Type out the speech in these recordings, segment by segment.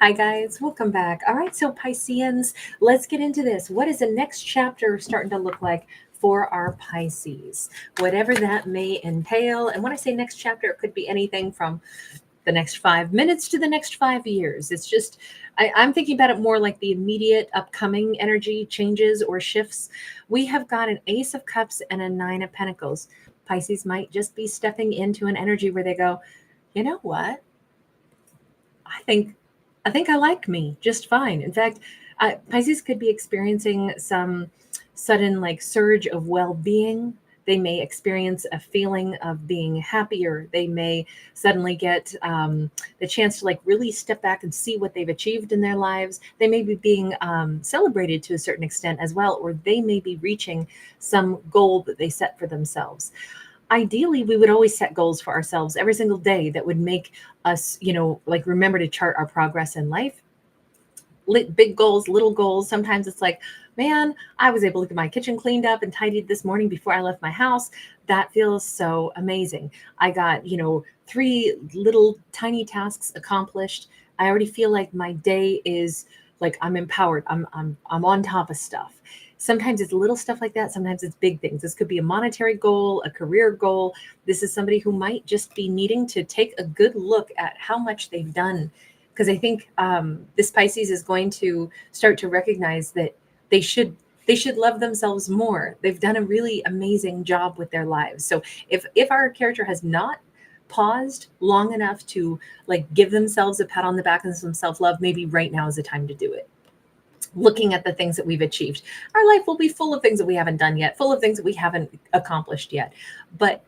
Hi, guys. Welcome back. All right, so Pisceans, let's get into this. What is the next chapter starting to look like for our Pisces? Whatever that may entail. And when I say next chapter, it could be anything from the next 5 minutes to the next 5 years. It's just, I'm thinking about it more like the immediate upcoming energy changes or shifts. We have got an Ace of Cups and a Nine of Pentacles. Pisces might just be stepping into an energy where they go, you know what? I think I think I like me just fine. In fact, Pisces could be experiencing some sudden like surge of well-being. They may experience a feeling of being happier. They may suddenly get the chance to like really step back and see what they've achieved in their lives. They may be being celebrated to a certain extent as well, or they may be reaching some goal that they set for themselves. Ideally, we would always set goals for ourselves every single day that would make us, like remember to chart our progress in life. Big goals, little goals. Sometimes it's like, man, I was able to get my kitchen cleaned up and tidied this morning before I left my house. That feels so amazing. I got, three little tiny tasks accomplished. I already feel like my day is like I'm empowered. I'm on top of stuff. Sometimes it's little stuff like that. Sometimes it's big things. This could be a monetary goal, a career goal. This is somebody who might just be needing to take a good look at how much they've done, because I think this Pisces is going to start to recognize that they should they should love themselves more. They've done a really amazing job with their lives. So if our character has not paused long enough to like give themselves a pat on the back and some self-love, maybe right now is the time to do it. Looking at the things that we've achieved, our life will be full of things that we haven't done yet, full of things that we haven't accomplished yet. But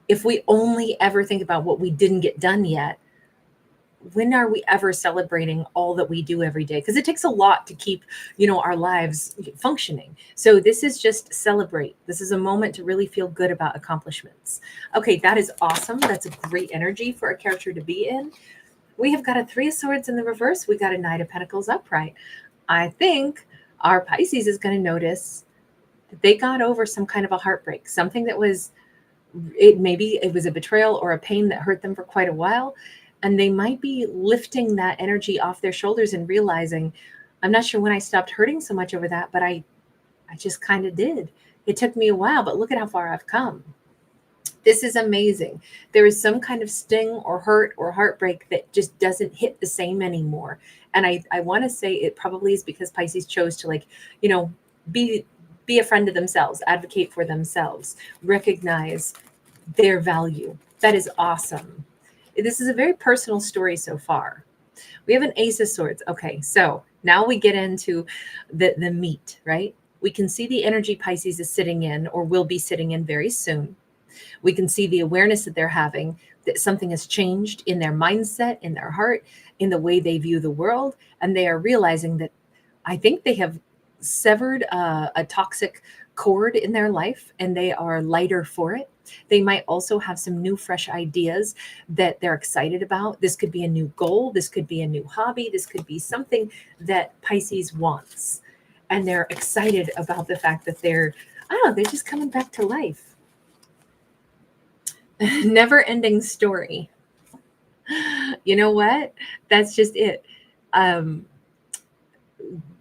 if we only ever think about what we didn't get done yet, when are we ever celebrating all that we do every day? Because it takes a lot to keep, our lives functioning. So this is just celebrate. This is a moment to really feel good about accomplishments. Okay, that is awesome. That's a great energy for a character to be in. We have got a Three of Swords in the reverse. We got a Knight of Pentacles upright. I think our Pisces is going to notice that they got over some kind of a heartbreak, something that was, maybe it was a betrayal or a pain that hurt them for quite a while. And they might be lifting that energy off their shoulders and realizing, I'm not sure when I stopped hurting so much over that, but I just kind of did. It took me a while, but look at how far I've come. This is amazing. There is some kind of sting or hurt or heartbreak that just doesn't hit the same anymore. And I want to say it probably is because Pisces chose to be be a friend to themselves, advocate for themselves, recognize their value. That is awesome. This is a very personal story so far. We have an Ace of Swords. Okay, so now we get into the meat, right? We can see the energy Pisces is sitting in or will be sitting in very soon. We can see the awareness that they're having, that something has changed in their mindset, in their heart, in the way they view the world. And they are realizing that I think they have severed a toxic cord in their life and they are lighter for it. They might also have some new, fresh ideas that they're excited about. This could be a new goal. This could be a new hobby. This could be something that Pisces wants. And they're excited about the fact that I don't know, they're just coming back to life. Never ending story. You know what? That's just it. Um,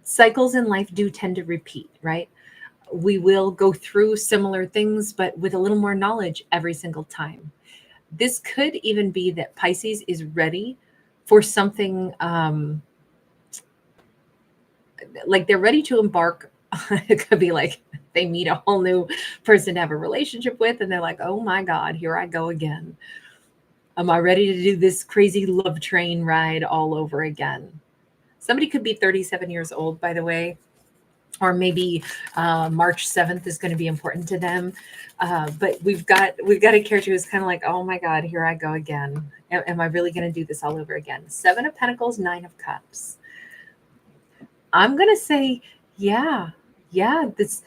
Cycles in life do tend to repeat, right? We will go through similar things, but with a little more knowledge every single time. This could even be that Pisces is ready for something like they're ready to embark. It could be like they meet a whole new person to have a relationship with, and they're like, oh my God, here I go again. Am I ready to do this crazy love train ride all over again? Somebody could be 37 years old, by the way, or maybe March 7th is going to be important to them. But we've got a character who's kind of like, oh my God, here I go again. Am I really going to do this all over again? Seven of Pentacles, Nine of Cups. I'm going to say, yeah. This,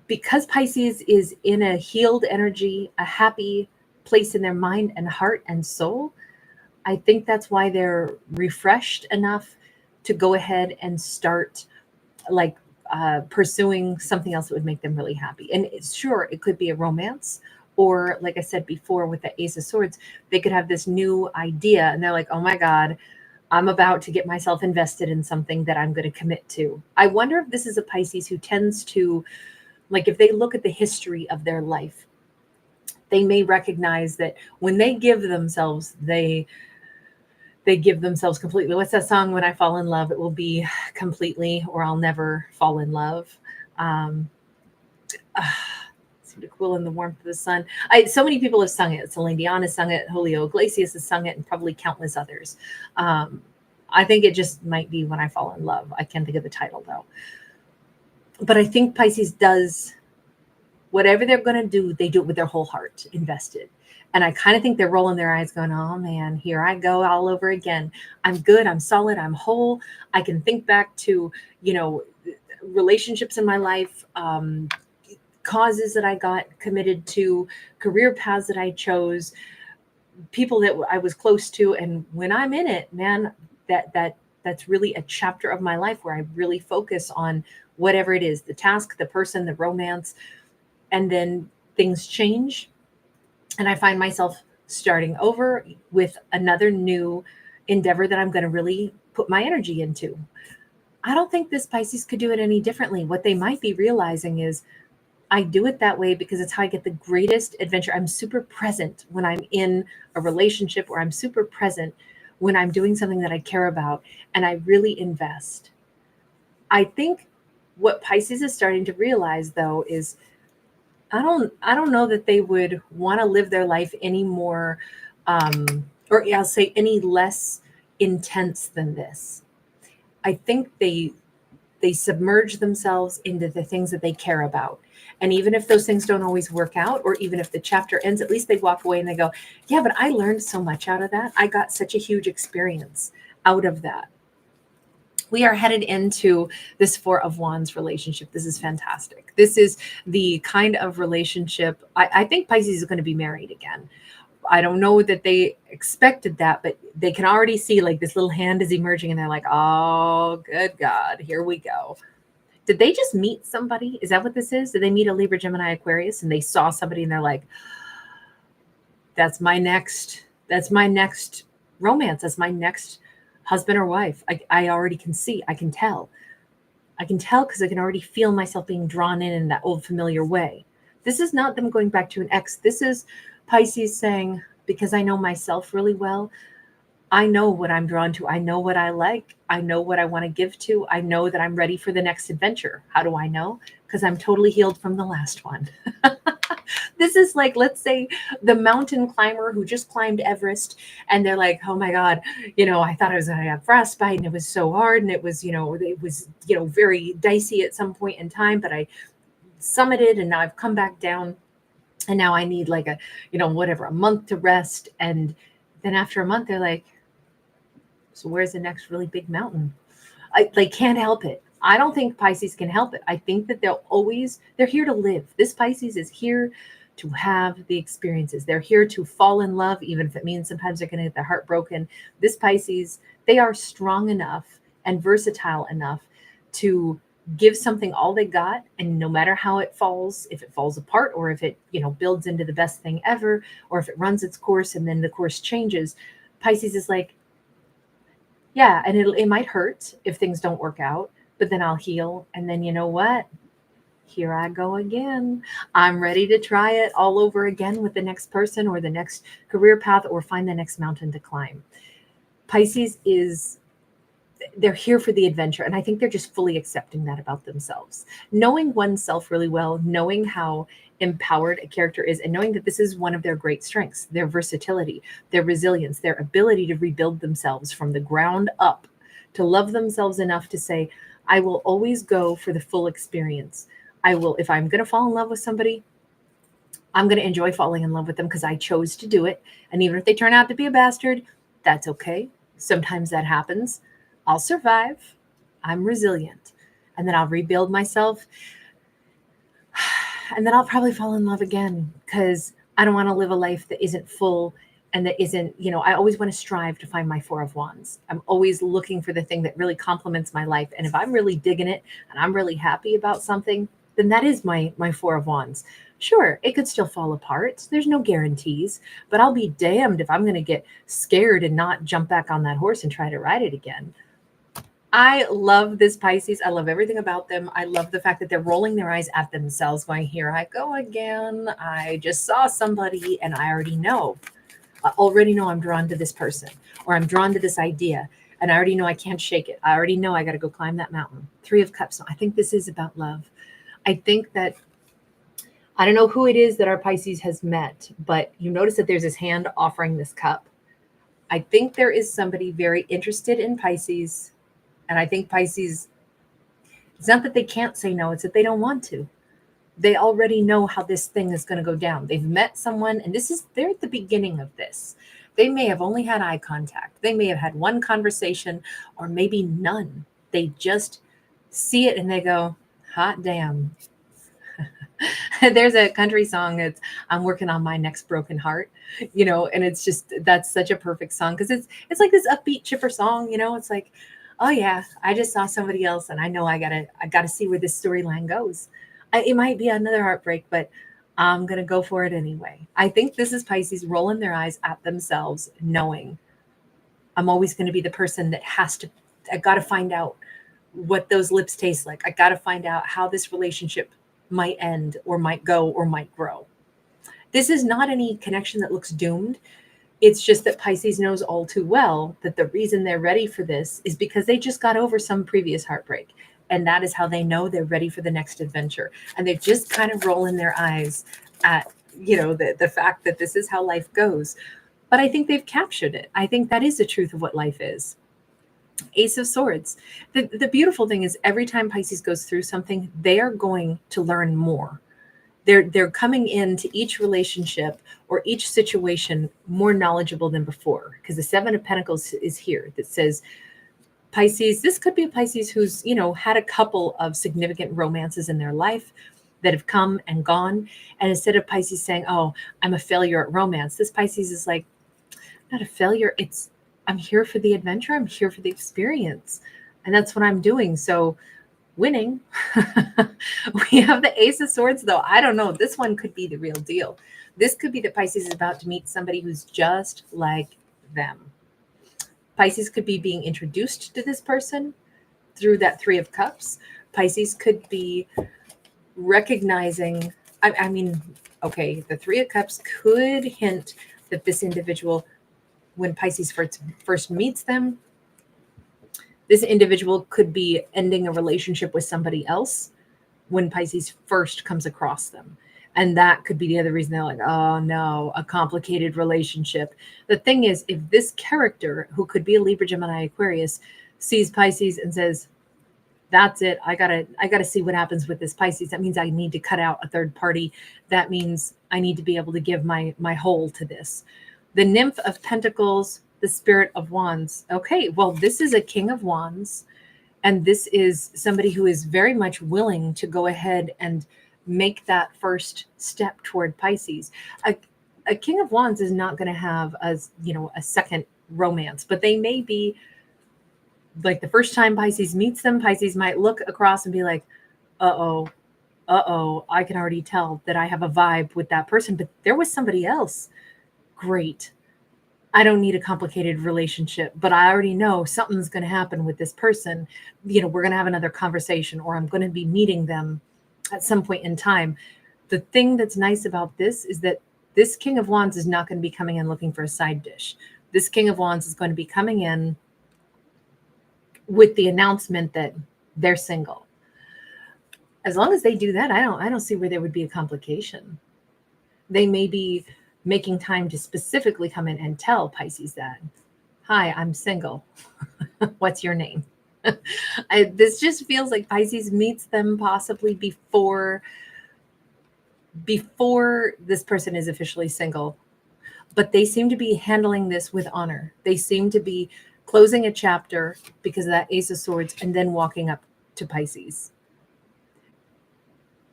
because Pisces is in a healed energy, a happy place in their mind and heart and soul. I think that's why they're refreshed enough to go ahead and start like pursuing something else that would make them really happy. And sure, it could be a romance, or like I said before with the Ace of Swords, they could have this new idea and they're like, oh my God, I'm about to get myself invested in something that I'm going to commit to. I wonder if this is a Pisces who tends to, like, if they look at the history of their life, they may recognize that when they give themselves, they give themselves completely. What's that song? When I fall in love, it will be completely, or I'll never fall in love. Um, Seem to cool in the warmth of the sun. So many people have sung it. Celine Dion has sung it. Julio Iglesias has sung it, and probably countless others. I think it just might be When I Fall in Love. I can't think of the title though. But I think Pisces does whatever they're going to do. They do it with their whole heart invested. And I kind of think they're rolling their eyes going, oh man, here I go all over again. I'm good. I'm solid. I'm whole. I can think back to, relationships in my life, causes that I got committed to, career paths that I chose, people that I was close to. And when I'm in it, man, that's really a chapter of my life where I really focus on whatever it is, the task, the person, the romance. And then things change. And I find myself starting over with another new endeavor that I'm going to really put my energy into. I don't think this Pisces could do it any differently. What they might be realizing is I do it that way because it's how I get the greatest adventure. I'm super present when I'm in a relationship, or I'm super present when I'm doing something that I care about, and I really invest. I think what Pisces is starting to realize though is I don't know that they would want to live their life any more, or I'll say any less intense than this. I think they submerge themselves into the things that they care about. And even if those things don't always work out, or even if the chapter ends, at least they walk away and they go, yeah, but I learned so much out of that. I got such a huge experience out of that. We are headed into this Four of Wands relationship. This is fantastic. This is the kind of relationship, I think Pisces is going to be married again. I don't know that they expected that, but they can already see like this little hand is emerging and they're like, oh, good God, here we go. Did they just meet somebody? Is that what this is? Did they meet a Libra, Gemini, Aquarius, and they saw somebody and they're like, that's my next romance. That's my next husband or wife. I already can see, I can tell because I can already feel myself being drawn in that old familiar way. This is not them going back to an ex. This is Pisces saying, because I know myself really well, I know what I'm drawn to. I know what I like. I know what I want to give to. I know that I'm ready for the next adventure. How do I know? Because I'm totally healed from the last one. This is like, let's say the mountain climber who just climbed Everest and they're like, oh my God, I thought I was going to have frostbite and it was so hard. And it was very dicey at some point in time, but I summited and now I've come back down and now I need like a month to rest. And then after a month, they're like, so where's the next really big mountain? They can't help it. I don't think Pisces can help it. I think that they're here to live. This Pisces is here to have the experiences. They're here to fall in love, even if it means sometimes they're going to get their heart broken. This Pisces, they are strong enough and versatile enough to give something all they got. And no matter how it falls, if it falls apart or if it, builds into the best thing ever, or if it runs its course and then the course changes, Pisces is like, yeah, and it might hurt if things don't work out, but then I'll heal. And then you know what? Here I go again. I'm ready to try it all over again with the next person or the next career path or find the next mountain to climb. Pisces they're here for the adventure. And I think they're just fully accepting that about themselves. Knowing oneself really well, knowing how empowered a character is, and knowing that this is one of their great strengths, their versatility, their resilience, their ability to rebuild themselves from the ground up, to love themselves enough to say, I will always go for the full experience. If I'm going to fall in love with somebody, I'm going to enjoy falling in love with them because I chose to do it. And even if they turn out to be a bastard, that's okay. Sometimes that happens. I'll survive. I'm resilient. And then I'll rebuild myself. And then I'll probably fall in love again because I don't want to live a life that isn't full and that isn't, I always want to strive to find my Four of Wands. I'm always looking for the thing that really complements my life. And if I'm really digging it and I'm really happy about something, then that is my Four of Wands. Sure, it could still fall apart. There's no guarantees, but I'll be damned if I'm going to get scared and not jump back on that horse and try to ride it again. I love this Pisces. I love everything about them. I love the fact that they're rolling their eyes at themselves, going, here I go again. I just saw somebody and I already know. I already know I'm drawn to this person, or I'm drawn to this idea, and I already know I can't shake it. I already know I got to go climb that mountain. Three of Cups. I think this is about love. I think that I don't know who it is that our Pisces has met, but you notice that there's this hand offering this cup. I think there is somebody very interested in Pisces. And I think Pisces, it's not that they can't say no, it's that they don't want to. They already know how this thing is going to go down. They've met someone, and they're at the beginning of this. They may have only had eye contact. They may have had one conversation, or maybe none. They just see it and they go, hot damn. There's a country song that's I'm working on my next broken heart, and it's just, that's such a perfect song because it's like this upbeat chipper song, it's like, oh yeah, I just saw somebody else and I know I gotta see where this storyline goes. It might be another heartbreak, but I'm gonna go for it anyway. I think this is Pisces rolling their eyes at themselves, knowing I'm always going to be the person that I got to find out what those lips taste like. I got to find out how this relationship might end or might go or might grow. This is not any connection that looks doomed. It's just that Pisces knows all too well that the reason they're ready for this is because they just got over some previous heartbreak. And that is how they know they're ready for the next adventure. And they're just kind of rolling their eyes at, the fact that this is how life goes. But I think they've captured it. I think that is the truth of what life is. Ace of Swords. The beautiful thing is every time Pisces goes through something, they are going to learn more. They're coming into each relationship or each situation more knowledgeable than before, because the Seven of Pentacles is here that says Pisces, this could be a Pisces who's, had a couple of significant romances in their life that have come and gone. And instead of Pisces saying, oh, I'm a failure at romance, this Pisces is like, not a failure. I'm here for the adventure. I'm here for the experience. And that's what I'm doing. So winning. We have the Ace of Swords, though. I don't know. This one could be the real deal. This could be that Pisces is about to meet somebody who's just like them. Pisces could be being introduced to this person through that Three of Cups. Pisces could be recognizing, the Three of Cups could hint that this individual, when Pisces first meets them, this individual could be ending a relationship with somebody else when Pisces first comes across them. And that could be the other reason they're like, oh no, a complicated relationship. The thing is, if this character, who could be a Libra, Gemini, Aquarius, sees Pisces and says, that's it, I gotta see what happens with this Pisces. That means I need to cut out a third party. That means I need to be able to give my whole to this. The Nymph of Pentacles, the Spirit of Wands. Okay, well, this is a King of Wands, and this is somebody who is very much willing to go ahead and make that first step toward Pisces. A King of Wands is not going to have a second romance, but they may be like the first time Pisces meets them, Pisces might look across and be like, uh-oh, I can already tell that I have a vibe with that person, but there was somebody else. Great. I don't need a complicated relationship, but I already know something's going to happen with this person. We're going to have another conversation, or I'm going to be meeting them at some point in time. The thing that's nice about this is that this King of Wands is not going to be coming in looking for a side dish. This King of Wands is going to be coming in with the announcement that they're single. As long as they do that, I don't see where there would be a complication. They may be making time to specifically come in and tell Pisces that, hi, I'm single. What's your name? This just feels like Pisces meets them possibly before this person is officially single. But they seem to be handling this with honor. They seem to be closing a chapter because of that Ace of Swords and then walking up to Pisces.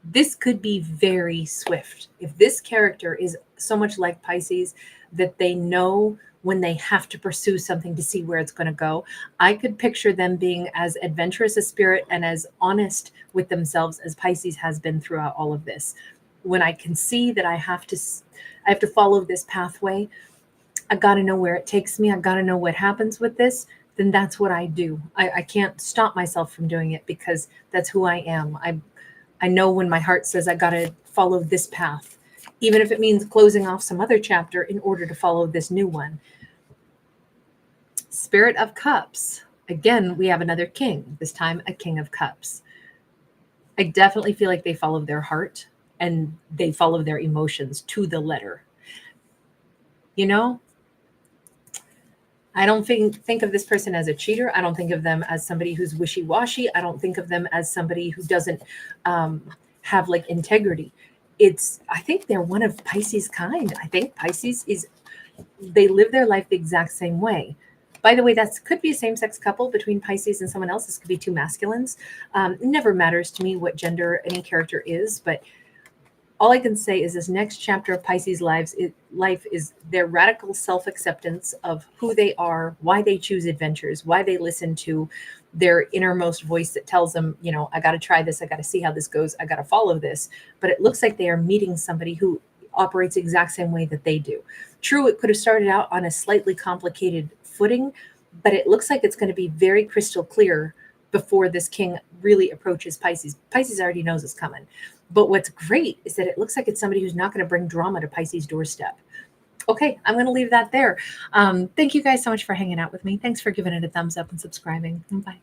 This could be very swift. If this character is so much like Pisces that they know when they have to pursue something to see where it's going to go, I could picture them being as adventurous a spirit and as honest with themselves as Pisces has been throughout all of this. when I can see that I have to follow this pathway, I got to know where it takes me. I got to know what happens with this. Then that's what I do. I can't stop myself from doing it because that's who I am. I know when my heart says I got to follow this path, even if it means closing off some other chapter in order to follow this new one. Spirit of Cups. Again, we have another king, this time a King of Cups. I definitely feel like they follow their heart and they follow their emotions to the letter. You know, I don't think of this person as a cheater. I don't think of them as somebody who's wishy-washy. I don't think of them as somebody who doesn't have like integrity. I think they're one of Pisces kind. I think Pisces they live their life the exact same way. By the way, that could be a same-sex couple between Pisces and someone else. This could be two masculines. It never matters to me what gender any character is, but all I can say is this next chapter of Pisces' life is their radical self-acceptance of who they are, why they choose adventures, why they listen to their innermost voice that tells them, I got to try this, I got to see how this goes, I got to follow this. But it looks like they are meeting somebody who operates the exact same way that they do. True, it could have started out on a slightly complicated footing, but it looks like it's going to be very crystal clear before this king really approaches Pisces. Pisces already knows it's coming. But what's great is that it looks like it's somebody who's not going to bring drama to Pisces' doorstep. Okay, I'm going to leave that there. Thank you guys so much for hanging out with me. Thanks for giving it a thumbs up and subscribing. Bye.